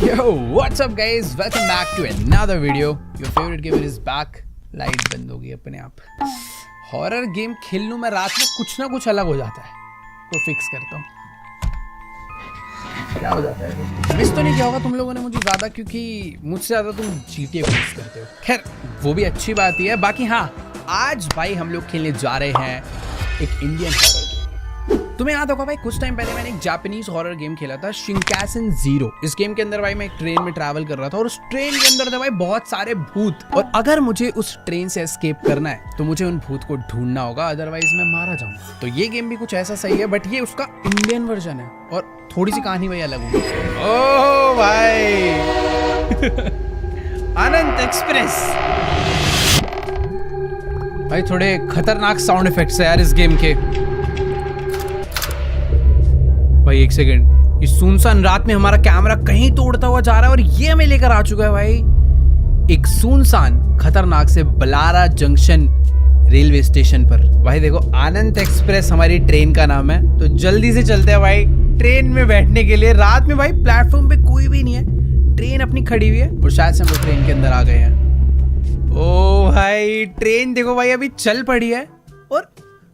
Yo, what's up guys? Welcome back to another video. Your favorite gamer is back. Light बंद हो गई अपने आप। हॉरर गेम खेल लूं मैं रात में, कुछ ना कुछ अलग हो जाता है। तो फिक्स करता हूँ क्या हो जाता है। मिस तो नहीं किया होगा तुम लोगों ने मुझे ज़्यादा, क्योंकि मुझसे ज़्यादा तुम GTA को मिस करते हो। खैर वो भी अच्छी बात ही है। बाकी हाँ, आज भाई हम लोग खेलने जा रहे हैं एक इंडियन हॉरर गेम। तुम्हें याद होगा भाई, कुछ टाइम पहले मैंने एक जापानीज हॉरर गेम खेला था, शिनकैसन ज़ीरो। इस गेम के अंदर भाई मैं एक ट्रेन में ट्रैवल कर रहा था और उस ट्रेन के अंदर थे भाई बहुत सारे भूत, और अगर मुझे उस ट्रेन से एस्केप करना है तो मुझे उन भूत को ढूंढना होगा, अदरवाइज मैं मारा जाऊंगा। तो ये गेम भी कुछ ऐसा सही है, बट ये उसका इंडियन वर्जन है और थोड़ी सी कहानी भाई अलग होगी। ओह भाई अनंत एक्सप्रेस भाई, थोड़े खतरनाक साउंड इफेक्ट्स है यार इस गेम के। भाई एक सेकंड, इस सुनसान रात में हमारा कैमरा कहीं तो उड़ता हुआ जा रहा है और ये हमें लेकर आ चुका है भाई एक सुनसान खतरनाक से बलारा जंक्शन रेलवे स्टेशन पर। भाई देखो, आनंद एक्सप्रेस हमारी ट्रेन का नाम है, तो जल्दी से चलते हैं भाई ट्रेन में बैठने के लिए। रात में भाई प्लेटफॉर्म पे कोई भी नहीं है, ट्रेन अपनी खड़ी हुई है और शायद से हम लोग ट्रेन के अंदर आ गए हैं। ओ भाई ट्रेन देखो भाई अभी चल पड़ी है और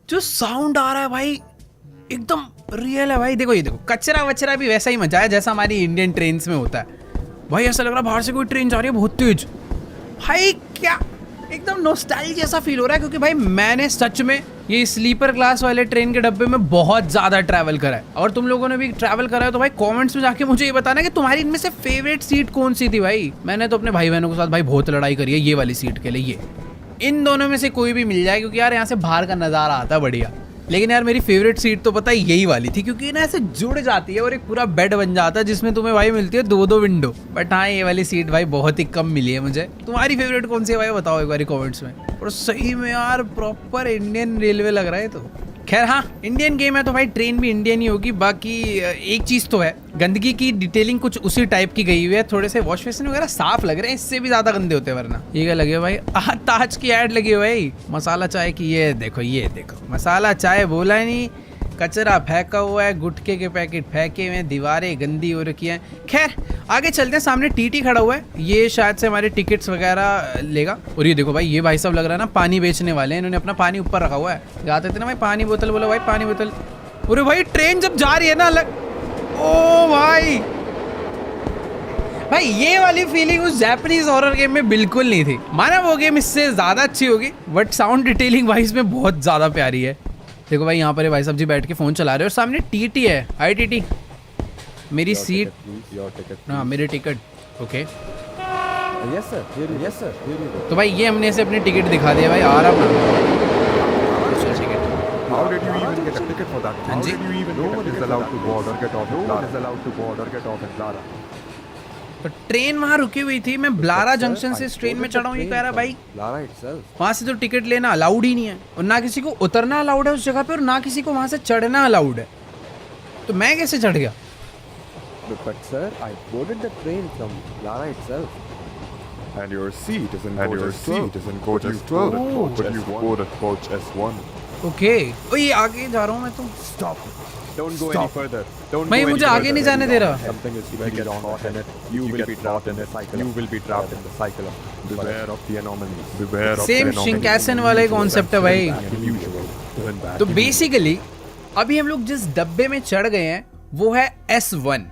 जो साउंड आ रहा है भाई एकदम रियल है भाई। देखो ये देखो, कचरा वचरा भी वैसा ही मचा है जैसा हमारी इंडियन ट्रेन्स में होता है भाई। ऐसा लग रहा है बाहर से कोई ट्रेन जा रही है बहुत तेज भाई। क्या एकदम नॉस्टैल्जिया जैसा फील हो रहा है, क्योंकि भाई मैंने सच में ये स्लीपर क्लास वाले ट्रेन के डब्बे में बहुत ज़्यादा ट्रैवल करा है, और तुम लोगों ने भी ट्रैवल करा है तो भाई कमेंट्स में जाके मुझे ये बताना कि तुम्हारी इनमें से फेवरेट सीट कौन सी थी भाई। मैंने तो अपने भाई बहनों के साथ भाई बहुत लड़ाई करी है ये वाली सीट के लिए। ये इन दोनों में से कोई भी मिल जाए, क्योंकि यार यहाँ से बाहर का नज़ारा आता है बढ़िया। लेकिन यार मेरी फेवरेट सीट तो पता है यही वाली थी, क्योंकि ना ऐसे जुड़ जाती है और एक पूरा बेड बन जाता है जिसमें तुम्हें भाई मिलती है दो विंडो। बट हाँ, ये वाली सीट भाई बहुत ही कम मिली है मुझे। तुम्हारी फेवरेट कौन सी है भाई, बताओ एक बार कमेंट्स में। और सही में यार प्रॉपर इंडियन रेलवे लग रहा है तो। खैर हाँ, इंडियन गेम है तो भाई ट्रेन भी इंडियन ही होगी। बाकी एक चीज़ तो है, गंदगी की डिटेलिंग कुछ उसी टाइप की गई हुई है। थोड़े से वॉश बेसिन वगैरह साफ लग रहे हैं, इससे भी ज़्यादा गंदे होते हैं वरना। ये क्या लगे भाई, ताज की ऐड लगी हुई भाई मसाला चाय की। ये देखो मसाला चाय बोला नहीं, कचरा फेंका हुआ है, गुटखे के पैकेट फेंके हुए हैं, दीवारें गंदी हो रखी हैं। खैर आगे चलते हैं, सामने टीटी खड़ा हुआ है, ये शायद से हमारे टिकट्स वगैरह लेगा। और ये देखो भाई, ये भाई सब लग रहा है ना पानी बेचने वाले हैं, इन्होंने अपना पानी ऊपर रखा हुआ है। जाते थे ना भाई पानी बोतल, बोलो भाई पानी बोतल। अरे भाई ट्रेन जब जा रही है ना अलग, ओ भाई ये वाली फीलिंग उस जापानीज हॉरर गेम में बिल्कुल नहीं थी। माना वो गेम इससे ज्यादा अच्छी होगी, बट साउंड डिटेलिंग भाई इसमें बहुत ज्यादा प्यारी है। देखो भाई यहाँ पर भाई साहब जी बैठ के फ़ोन चला रहे हैं और सामने टीटी है। हाय टीटी, मेरी सीट, हाँ मेरी टिकट। Okay yes sir. तो भाई ये हमने इसे अपनी टिकट दिखा दिया भाई, आ रहा अपना ticket. How did you even get a ticket for that? हाँ जी, No one is allowed to board or get off at Lara. तो ट्रेन वहाँ रुकी हुई थी, मैं ब्लारा जंक्शन से इस ट्रेन में चढ़ा हूँ। ये कह रहा भाई वहाँ से तो टिकट लेना अलाउड ही नहीं है, और ना किसी को उतरना अलाउड है उस जगह पे, और ना किसी को वहाँ से चढ़ना अलाउड है। तो मैं कैसे चढ़ गया? But sir, I boarded the train from Lara itself. And your seat is in coach S12, but you boarded coach S1. Okay, ओ ये आगे जा रहा हूँ मैं तो। Stop. Don't go any further. Don't भाई go any मुझे आगे further. नहीं जाने दे रहा। Something is going on in it. You will be trapped in the cycle. You will be trapped in the cycle. Beware of the anomalies. Beware of same Shinkansen वाला ही concept है भाई। तो बेसिकली अभी हम लोग जिस डब्बे में चढ़ गए हैं वो है S1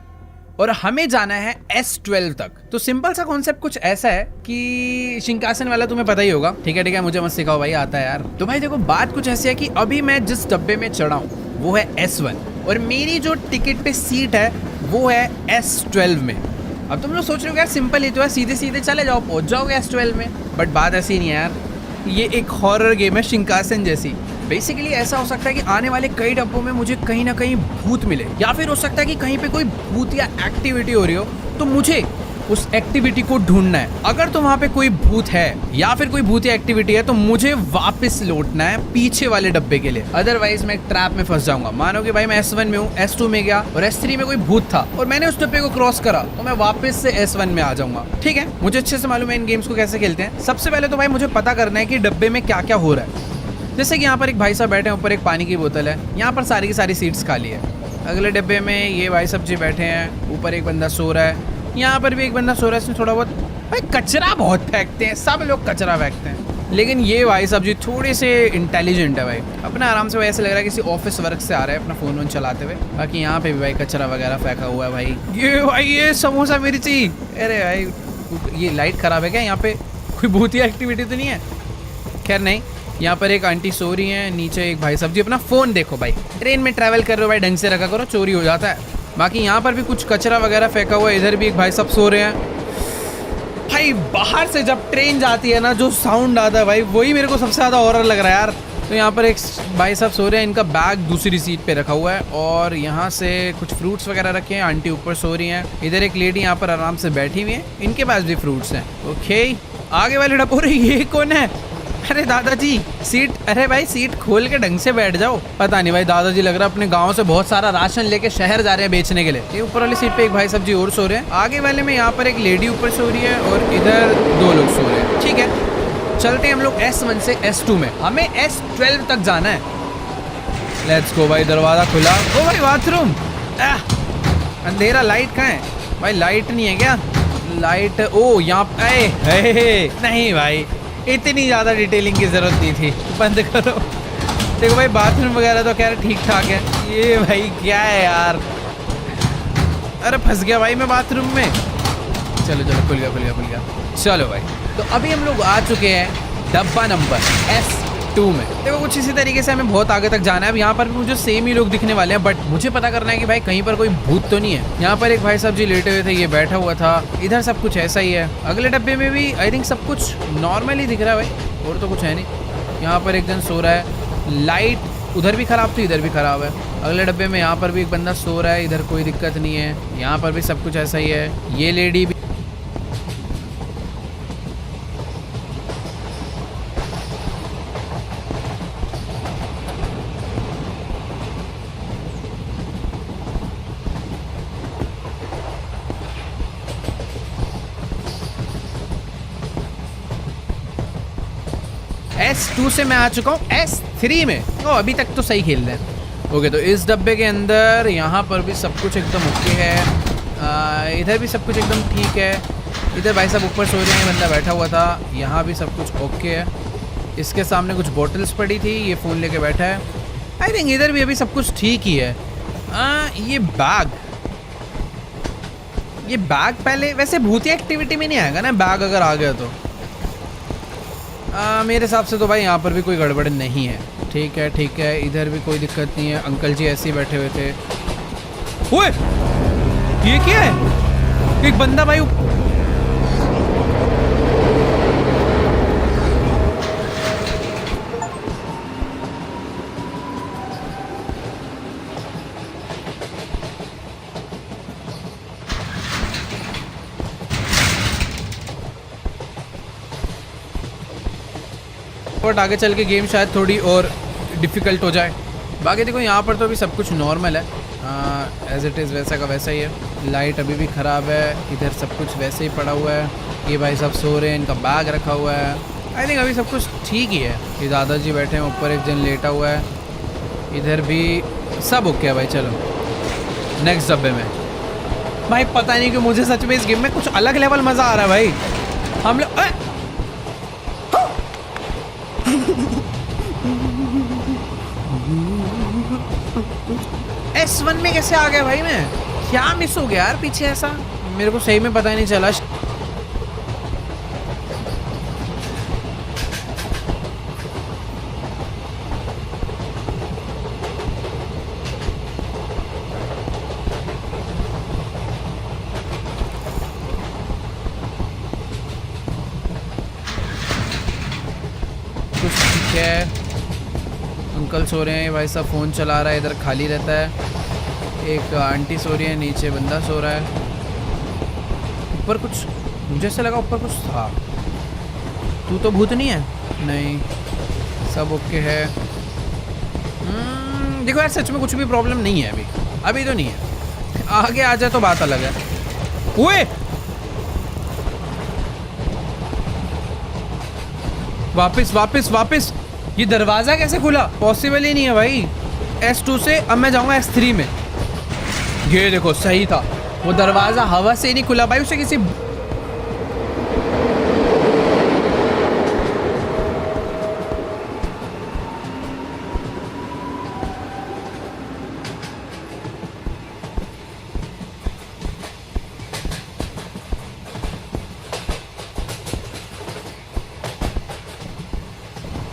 और हमें जाना है S12 तक। तो सिंपल सा कॉन्सेप्ट कुछ ऐसा है कि शिनकैसन वाला तुम्हें पता ही होगा। ठीक है मुझे मत सिखाओ भाई, आता है यार। तो भाई देखो बात कुछ ऐसी है कि अभी मैं जिस डब्बे में चढ़ा हूँ वो है S1 और मेरी जो टिकट पे सीट है वो है S12 में। अब तुम लोग सोच रहे हो यार सिंपल ही तो है, सीधे सीधे चले जाओ पहुंच जाओगे S12 में, बट बात ऐसी नहीं है यार। ये एक हॉरर गेम है शिनकैसन जैसी। बेसिकली ऐसा हो सकता है कि आने वाले कई डब्बों में मुझे कहीं ना कहीं भूत मिले, या फिर हो सकता है कि कहीं पे कोई भूत या एक्टिविटी हो रही हो, तो मुझे उस एक्टिविटी को ढूंढना है। अगर तो वहाँ पे कोई भूत है या फिर कोई भूत या एक्टिविटी है तो मुझे वापस लौटना है पीछे वाले डब्बे के लिए, अदरवाइज मैं एक ट्रैप में फंस जाऊंगा। मानो कि भाई मैं S1 में हूँ, S2 में गया और S3 में कोई भूत था और मैंने उस डब्बे को क्रॉस करा तो मैं वापस से S1 में आ जाऊंगा। ठीक है, मुझे अच्छे से मालूम है इन गेम्स को कैसे खेलते हैं। सबसे पहले तो भाई मुझे पता करना है कि डब्बे में क्या क्या हो रहा है। जैसे कि यहाँ पर एक भाई साहब बैठे हैं, ऊपर एक पानी की बोतल है, यहाँ पर सारी की सारी सीट्स खाली है। अगले डब्बे में ये भाई साहब जी बैठे हैं, ऊपर एक बंदा सो रहा है, यहाँ पर भी एक बंदा सो रहा है, इसमें थोड़ा बहुत भाई कचरा बहुत फेंकते हैं, सब लोग कचरा फेंकते हैं। लेकिन ये भाई साहब जी थोड़े से इंटेलिजेंट है भाई, अपना आराम से भाई ऐसे लग रहा है किसी ऑफिस वर्क से आ रहा है अपना फोन वोन चलाते हुए। बाकी यहाँ पे भी भाई कचरा वगैरह फेंका हुआ है भाई। ये भाई ये समोसा मिर्ची, अरे भाई ये लाइट खराब है क्या? यहाँ पे कोई भूतिया एक्टिविटी तो नहीं है? खैर नहीं। यहाँ पर एक आंटी सो रही है, नीचे एक भाई साहब जी अपना फोन देखो भाई, ट्रेन में ट्रैवल कर रहे हो भाई ढंग से रखा करो, चोरी हो जाता है। बाकी यहाँ पर भी कुछ कचरा वगैरह फेंका हुआ है, इधर भी एक भाई साहब सो रहे हैं। भाई बाहर से जब ट्रेन जाती है ना जो साउंड आता है भाई वही मेरे को सबसे ज़्यादा हॉरर लग रहा है यार। तो यहाँ पर एक भाई साहब सो रहे हैं, इनका बैग दूसरी सीट पे रखा हुआ है और यहाँ से कुछ फ्रूट्स वगैरह रखे हैं, आंटी ऊपर सो रही हैं, इधर एक लेडी यहाँ पर आराम से बैठी हुई है, इनके पास भी फ्रूट्स हैं। ओके आगे वाले डपोरे ये कौन है? अरे दादाजी सीट, अरे भाई सीट खोल के ढंग से बैठ जाओ। पता नहीं भाई दादाजी लग रहा है अपने गांव से बहुत सारा राशन लेके शहर जा रहे हैं बेचने के लिए। ये ऊपर वाली सीट पे एक भाई साहब जी और सो रहे हैं, आगे वाले में यहाँ पर एक लेडी ऊपर सो रही है और इधर 2 लोग सो रहे हैं। ठीक है चलते हैं हम लोग S1 से S2 में, हमें S12 तक जाना है। लेट्स गो भाई, दरवाजा खुला। ओ भाई बाथरूम, अंधेरा, लाइट कहाँ है भाई? लाइट नहीं है क्या? लाइट ओ यहाँ नहीं भाई इतनी ज़्यादा डिटेलिंग की ज़रूरत नहीं थी, बंद करो। देखो भाई बाथरूम वगैरह तो खैर ठीक ठाक है। ये भाई क्या है यार? अरे फंस गया भाई मैं बाथरूम में। चलो चलो खुल गया। चलो भाई तो अभी हम लोग आ चुके हैं डब्बा नंबर S2 में। देखो कुछ इसी तरीके से हमें बहुत आगे तक जाना है। अब यहाँ पर भी मुझे सेम ही लोग दिखने वाले हैं, बट मुझे पता करना है कि भाई कहीं पर कोई भूत तो नहीं है। यहाँ पर एक भाई साहब जी लेटे हुए थे, ये बैठा हुआ था, इधर सब कुछ ऐसा ही है। अगले डब्बे में भी आई थिंक सब कुछ नॉर्मल ही दिख रहा है भाई, और तो कुछ है नहीं। यहाँ पर एक जन सो रहा है, लाइट उधर भी ख़राब थी इधर भी ख़राब है। अगले डब्बे में यहाँ पर भी एक बंदा सो रहा है, इधर कोई दिक्कत नहीं है। यहाँ पर भी सब कुछ ऐसा ही है। ये लेडी भी S2 से मैं आ चुका हूँ S3 में। ओ अभी तक तो सही खेल रहे हैं। ओके तो इस डब्बे के अंदर यहाँ पर भी सब कुछ एकदम ओके है, इधर भी सब कुछ एकदम ठीक है। इधर भाई साहब ऊपर सो रहे हैं, बंदा बैठा हुआ था, यहाँ भी सब कुछ ओके है। इसके सामने कुछ बॉटल्स पड़ी थी, ये फ़ोन लेके बैठा है। आई थिंक इधर भी अभी सब कुछ ठीक ही है। ये बैग पहले वैसे भूतिया एक्टिविटी में नहीं आएगा ना, बैग अगर आ गया तो मेरे हिसाब से तो भाई यहाँ पर भी कोई गड़बड़ नहीं है। ठीक है इधर भी कोई दिक्कत नहीं है। अंकल जी ऐसे ही बैठे हुए थे। ओए ये क्या है? एक बंदा भाई बट आगे चल के गेम शायद थोड़ी और डिफ़िकल्ट हो जाए। बाकी देखो यहाँ पर तो अभी सब कुछ नॉर्मल है, एज इट इज़ वैसा का वैसा ही है। लाइट अभी भी ख़राब है, इधर सब कुछ वैसे ही पड़ा हुआ है। ये भाई साहब सो रहे हैं, इनका बैग रखा हुआ है। आई थिंक अभी सब कुछ ठीक ही है। ये दादाजी बैठे हैं, ऊपर एक जन लेटा हुआ है, इधर भी सब ओके है भाई। चलो नेक्स्ट डब्बे में। भाई पता नहीं क्यों मुझे सच में इस गेम में कुछ अलग लेवल मज़ा आ रहा है भाई। हम लोग S1 में कैसे आ गया भाई? मैं क्या मिस हो गया यार पीछे? ऐसा मेरे को सही में पता ही नहीं चला। कुछ ठीक है। अंकल सो रहे हैं, भाई साहब फ़ोन चला रहा है, इधर खाली रहता है। एक आंटी सो रही है, नीचे बंदा सो रहा है। ऊपर कुछ मुझे ऐसा लगा ऊपर कुछ था। तू तो भूत नहीं है? नहीं सब ओके है। देखो यार सच में कुछ भी प्रॉब्लम नहीं है अभी तो नहीं है। आगे आ जाए तो बात अलग है। ओए वापस ये दरवाज़ा कैसे खुला? पॉसिबल ही नहीं है भाई। S2 से अब मैं जाऊंगा S3 में। ये देखो सही था, वो दरवाजा हवा से नहीं खुला भाई, उसे किसी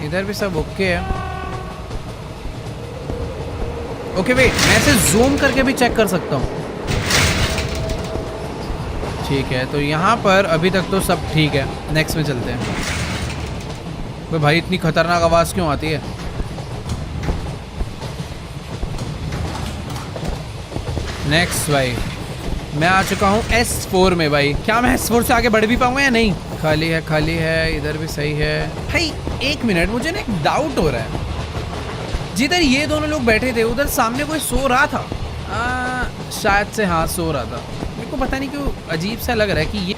इधर भी सब ओके है। ओके वेट, मैं इसे जूम करके भी चेक कर सकता हूँ। ठीक है, तो यहाँ पर अभी तक तो सब ठीक है। नेक्स्ट में चलते हैं। भाई इतनी खतरनाक आवाज़ क्यों आती है? नेक्स्ट भाई, मैं आ चुका हूँ S4 में। भाई क्या मैं S4 से आगे बढ़ भी पाऊंगा या नहीं? खाली है, खाली है, इधर भी सही है। भाई एक मिनट, मुझे ना एक डाउट हो रहा है। जिधर ये दोनों लोग बैठे थे उधर सामने कोई सो रहा था। शायद से हाँ, सो रहा था। मेरे को पता नहीं क्यों अजीब सा लग रहा है कि ये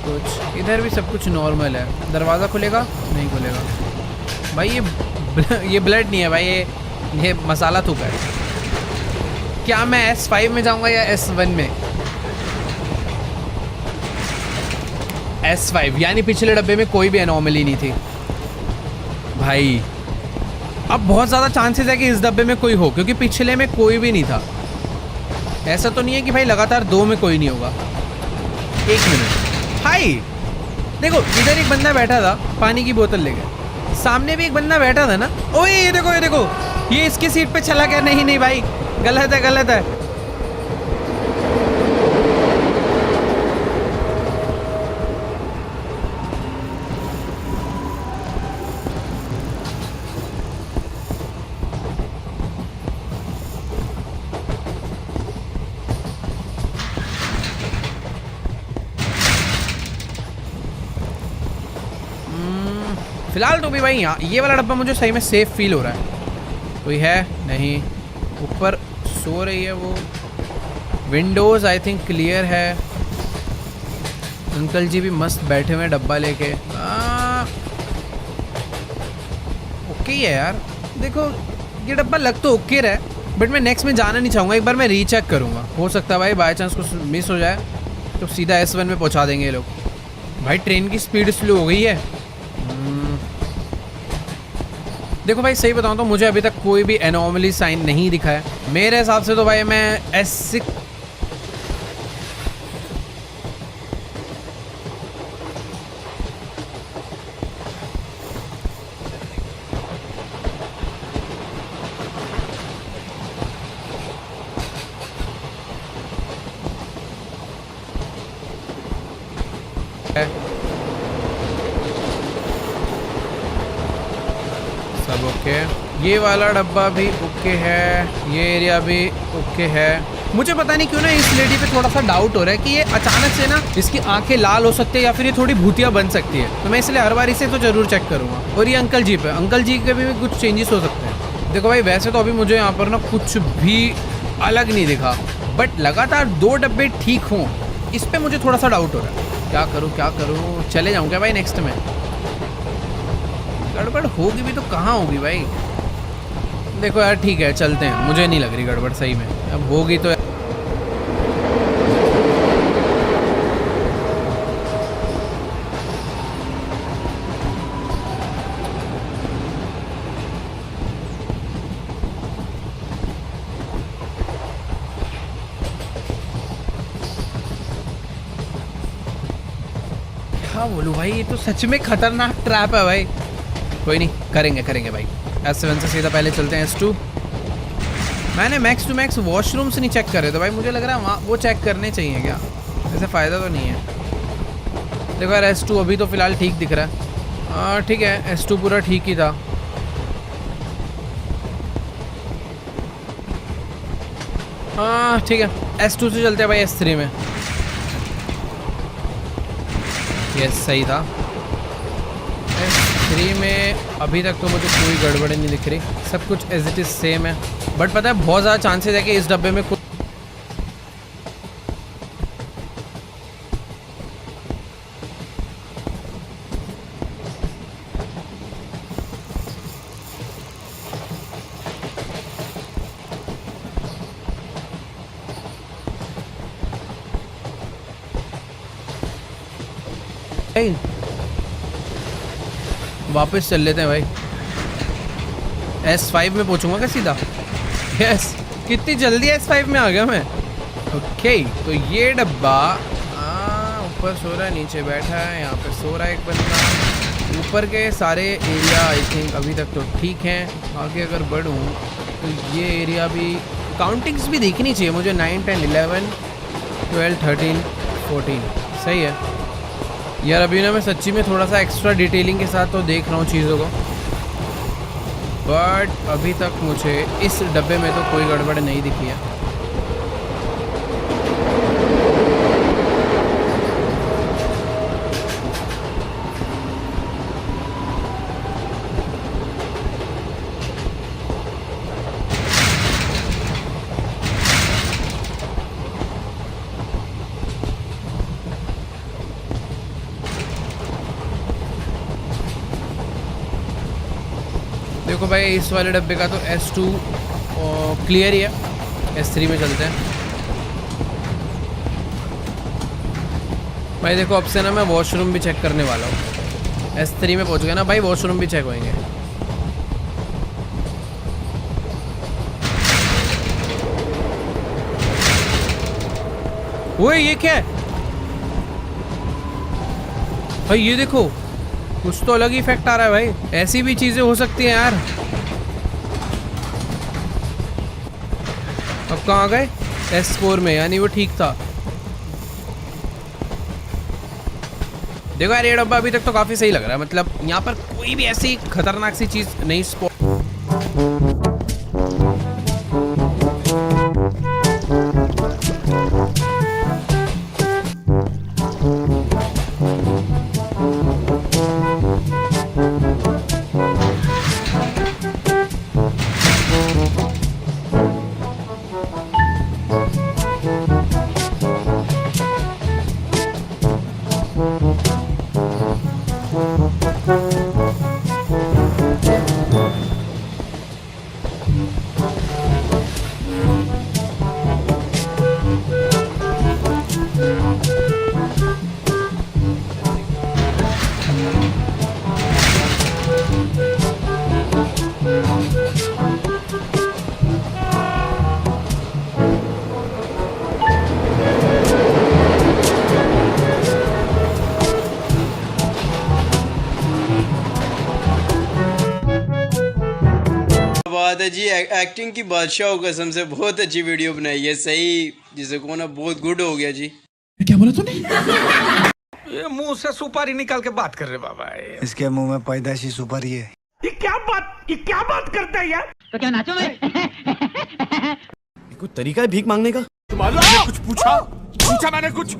कुछ इधर भी सब कुछ नॉर्मल है। दरवाज़ा खुलेगा? नहीं खुलेगा भाई। ये ब्लड नहीं है भाई, ये मसाला थूका है। क्या मैं S5 में जाऊंगा या S1 में? S5 यानी पिछले डब्बे में कोई भी एनॉमली नहीं थी भाई। अब बहुत ज़्यादा चांसेस है कि इस डब्बे में कोई हो, क्योंकि पिछले में कोई भी नहीं था। ऐसा तो नहीं है कि भाई लगातार 2 में कोई नहीं होगा। एक मिनट भाई, देखो इधर एक बंदा बैठा था, पानी की बोतल लेके। सामने भी एक बंदा बैठा था ना। ओए ये देखो, ये देखो, ये इसकी सीट पे चला गया। नहीं नहीं भाई, गलत है, गलत है। फिलहाल तो भी भाई यहाँ ये वाला डब्बा मुझे सही में सेफ फील हो रहा है। कोई है नहीं। ऊपर सो रही है वो। विंडोज़ आई थिंक क्लियर है। अंकल जी भी मस्त बैठे हुए डब्बा लेके। ओके है यार। देखो ये डब्बा लग तो ओके रहा है, बट मैं नेक्स्ट में जाना नहीं चाहूँगा। एक बार मैं रीचेक करूँगा। हो सकता है भाई बाई चांस कुछ मिस हो जाए तो सीधा S1 में पहुँचा देंगे ये लोग। भाई ट्रेन की स्पीड स्लो हो गई है। देखो भाई सही बताऊं तो मुझे अभी तक कोई भी एनॉमली साइन नहीं दिखा है। मेरे हिसाब से तो भाई मैं S6 सब ओके। ये वाला डब्बा भी ओके है, ये एरिया भी ओके है। मुझे पता नहीं क्यों ना इस लेडी पे थोड़ा सा डाउट हो रहा है कि ये अचानक से ना इसकी आंखें लाल हो सकती है या फिर ये थोड़ी भूतिया बन सकती है। तो मैं इसलिए हर बार इसे तो जरूर चेक करूँगा। और ये अंकल जी पे, अंकल जी के भी कुछ चेंजेस हो सकते हैं। देखो भाई वैसे तो अभी मुझे यहाँ पर ना कुछ भी अलग नहीं दिखा, बट लगातार 2 डब्बे ठीक हों इस पर मुझे थोड़ा सा डाउट हो रहा है। क्या करूँ क्या करूँ? चले जाऊँ क्या भाई नेक्स्ट में? गड़बड़ होगी भी तो कहाँ होगी भाई? देखो यार ठीक है चलते हैं। मुझे नहीं लग रही गड़बड़ सही में। अब होगी तो क्या बोलूँ भाई, ये तो सच में खतरनाक ट्रैप है भाई। कोई नहीं, करेंगे भाई। S7 से सीधा पहले चलते हैं S2। मैंने मैक्स टू मैक्स वॉशरूम से नहीं चेक करे तो भाई मुझे लग रहा है वहाँ वो चेक करने चाहिए क्या? ऐसे फ़ायदा तो नहीं है। देखो यार S2 अभी तो फ़िलहाल ठीक दिख रहा है। हाँ ठीक है, S2 पूरा ठीक ही था। हाँ ठीक है, S2 से चलते हैं भाई S3 में। यस सही था। S3 में अभी तक तो मुझे कोई गड़बड़ नहीं दिख रही, सब कुछ एज इट इज़ सेम है। बट पता है बहुत ज़्यादा चांसेस है कि इस डब्बे में कुछ वापस चल लेते हैं भाई। S5 में पहुंचूंगा क्या सीधा? यस, कितनी जल्दी S5 में आ गया मैं। ओके, तो ये डब्बा ऊपर सो रहा है, नीचे बैठा है, यहाँ पे सो रहा है एक बंदा। ऊपर के सारे एरिया आई थिंक अभी तक तो ठीक हैं। आगे अगर बढ़ूँ तो ये एरिया भी, काउंटिंग्स भी देखनी चाहिए मुझे। 9, 10, 11, 12, 13, 14 सही है यार। अभी ना मैं सच्ची में थोड़ा सा एक्स्ट्रा डिटेलिंग के साथ तो देख रहा हूँ चीज़ों को, बट अभी तक मुझे इस डब्बे में तो कोई गड़बड़ नहीं दिखी है। देखो भाई, इस वाले डब्बे का तो S2 क्लियर ही है। S3 में चलते हैं भाई। देखो अब से ना मैं वॉशरूम भी चेक करने वाला हूँ। S3 में पहुँच गया ना भाई, वॉशरूम भी चेक होंगे। ओए ये क्या है भाई? ये देखो, कुछ तो अलग ही इफेक्ट आ रहा है भाई। ऐसी भी चीजें हो सकती हैं यार। अब कहाँ गए? S4 में, यानी वो ठीक था। देखो यार, ये डब्बा अभी तक तो काफी सही लग रहा है। मतलब यहाँ पर कोई भी ऐसी खतरनाक सी चीज नहीं स्पॉट। बात है जी, एक्टिंग की बादशाह हो, कसम से बहुत अच्छी वीडियो बनाई है। सही जिसे को ना बहुत गुड हो गया जी। क्या बोला तूने? ये मुंह से सुपारी निकाल के बात कर रहे बाबा। इसके मुंह में पैदाशी सुपारी है। ये क्या बात करता है यार? तो क्या नाचो मैं? कोई तरीका है भीख मांगने का? तुम्हारा कुछ पूछा मैंने कुछ?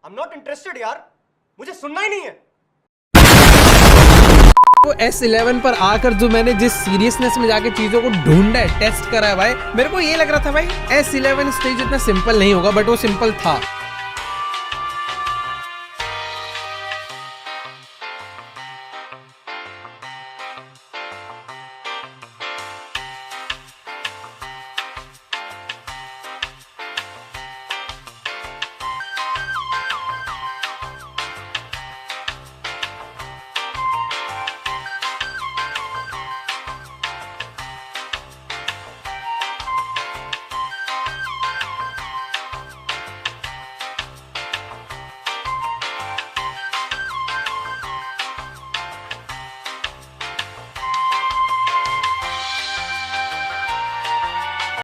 I'm not interested यार, मुझे सुनना ही नहीं है। वो S11 पर आकर जो मैंने जिस सीरियसनेस में जाके चीजों को ढूंढा है, टेस्ट करा है भाई, मेरे को ये लग रहा था भाई S11 स्टेज इतना सिंपल नहीं होगा, बट वो सिंपल था।